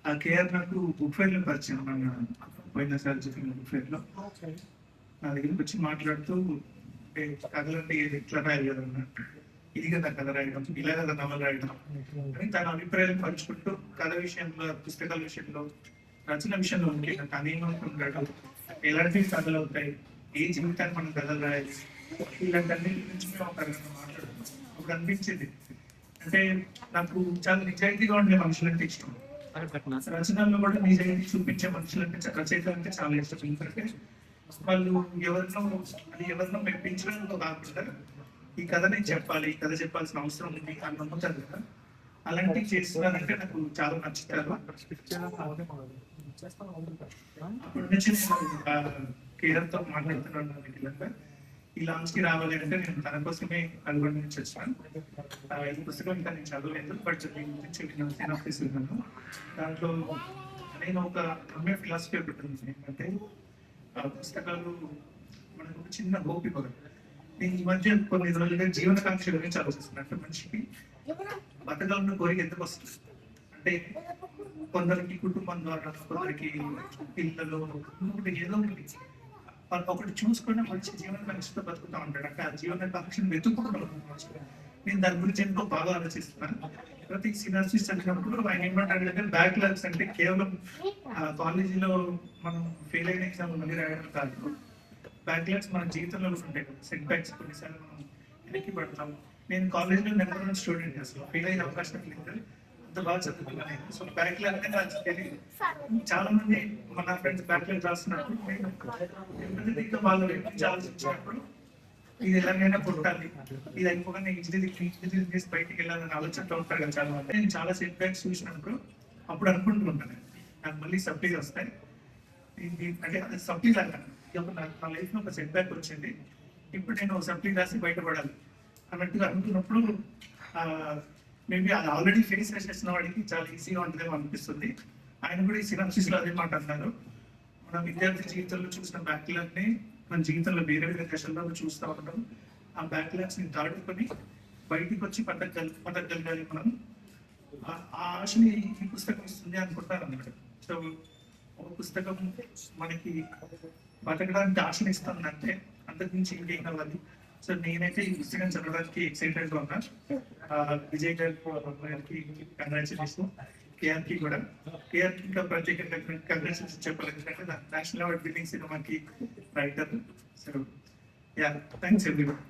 ఆ కేఆర్ నాకు book fair లో పరిచయం మన పోయినసారి చెప్పిన బుక్ ఫెయిర్ లో నా దగ్గరికి వచ్చి మాట్లాడుతూ అంటే కథలంటే ఎట్లా రాయాలి కదా అన్నట్టు, ఇది కదా కథ రాయడం, ఇలా కదా నవల రాయడం అని తన అభిప్రాయాలు పంచుకుంటూ కథ విషయంలో, పుస్తకాల విషయంలో, రచన విషయంలో ముఖ్యంగా తను ఏమనుకుంటాడు, ఎలాంటి కథలు అవుతాయి, ఏ జీవితాన్ని మనం కథలు రాయాలి, ఇలాంటి అన్నిటి గురించి మేము ఒక అరగంట మాట్లాడుతున్నాం. అప్పుడు అనిపించింది అంటే నాకు చాలా నిజాయితీగా ఉండే మనుషులు అంటే ఇష్టం. రచనల్లో కూడా నిజాయితీ చూపించే మనుషులు అంటే రచయితలు అంటే చాలా ఇష్టం. ఎందుకంటే వాళ్ళు ఎవరినో మెప్పించడంతో కాకుండా ఈ కథ నేను చెప్పాలి, ఈ కథ చెప్పాల్సిన అవసరం ఉంది అని నమ్ముతారు కదా, అలాంటివి చేస్తున్నారంటే నాకు చాలా నచ్చుతారు. అప్పటి నుంచి నేను కేరళతో మాట్లాడుతున్నాను. ఈ లాంచ్ కి రావాలి అంటే నేను తన కోసమే నల్గొండ నుంచి వచ్చాను. ఈ పుస్తకం ఇంకా నేను చదవలేదు, బట్ దీని గురించి విన్నాను. దాంట్లో నేను ఒక నమ్మే ఫిలాసఫీ ఒకటి ఉంది, ఏంటంటే పుస్తకాలు మనకు ఒక చిన్న హోప్ ఇవ్వగలరు. నేను ఈ మధ్య కొన్ని రోజులుగా జీవనకాంక్ష గురించి ఆలోచిస్తున్నాను. మనిషికి బతకాలను కోరిక ఎందుకు వస్తుంది అంటే కొందరికి కుటుంబం ద్వారా, కొందరికి పిల్లలు, ఏదో ఒకటి చూసుకుని మంచి జీవనకాంక్షతో బతుకుతా ఉంటాడు. అంటే ఆ జీవనకాంక్షను వెతుక్కుంటాడు. నేను దాని గురించి ఎంతో బాగా ఆలోచిస్తున్నాను. ప్రతి సినాసిస్ చదివినప్పుడు ఆయన ఏమంటాడంటే బ్యాక్లాగ్స్ అంటే కేవలం కాలేజీలో మనం ఫెయిల్ అయిన ఎగ్జామ్ మళ్ళీ రాయడం కాదు. బ్యాక్లాగ్స్ మన జీవితంలో ఉంటాయి కదా, సెట్ బ్యాక్స్ కొన్నిసార్లు మనం వెనక్కి పడతాం. నేను కాలేజ్లో నెంబర్ 1 స్టూడెంట్, అసలు ఫెయిల్ అయ్యే అవకాశం లేదు, అంత బాగా చదువుకున్నాను. సో బ్యాక్లాగ్ అంటే నాకు తెలియదు. చాలా మంది మన ఫ్రెండ్స్ బ్యాక్లాగ్ రాస్తున్నప్పుడు నేను దీంతో వాళ్ళు ఆలోచించినప్పుడు ఇది ఎలాగైనా కొట్టాలి, ఇది అయిపోగానే ఇంజనీరింగ్ చేసి బయటికి వెళ్ళాలని ఆలోచనతో ఉంటారు కదా చాలా మంది. నేను చాలా సెట్ బ్యాక్స్ చూసినప్పుడు అప్పుడు అనుకుంటూ ఉంటాను నాకు మళ్ళీ సప్లీస్ వస్తాయి, అంటే అది సప్లీ లాగా నా లైఫ్ లో ఒక సెట్ బ్యాక్ వచ్చింది, ఇప్పుడు నేను సప్లీ రాసి బయటపడాలి అన్నట్టుగా అనుకున్నప్పుడు మేబీ అది ఆల్రెడీ ఫేస్ చేసిన వాడికి చాలా ఈజీగా ఉంటుందేమో అనిపిస్తుంది. ఆయన కూడా ఈ సినాప్సిస్ లో అదే మాట అన్నారు. మన విద్యార్థి జీవితంలో చూసిన బ్యాక్లాగ్ ని మన జీవితంలో వేరే వేరే దశల్లో చూస్తూ ఉంటాం. ఆ బ్యాక్లాగ్స్ ని దాటుకొని బయటికి వచ్చి పట్టగలగాలి మనం. ఆ ఆశని ఈ పుస్తకం ఇస్తుంది అనుకుంటారు అన్నమాట. సో ఒక పుస్తకం మనకి బతకడానికి ఆశని ఇస్తుందంటే అంతకుమించి ఇంకేం కావాలి. సో నేనైతే ఈ పుస్తకం చదవడానికి ఎక్సైటెడ్ గా ఉన్నా. విజయ్ గారికి కంగ్రాచులేషన్, కేఆర్కి కూడా. కేఆర్కి ఇంకా ప్రత్యేకంగా కంగ్రాచులేషన్ చెప్పాలి, ఎందుకంటే నేషనల్ అవార్డ్ విన్నింగ్ సినిమాకి writer. So yeah, thanks everyone.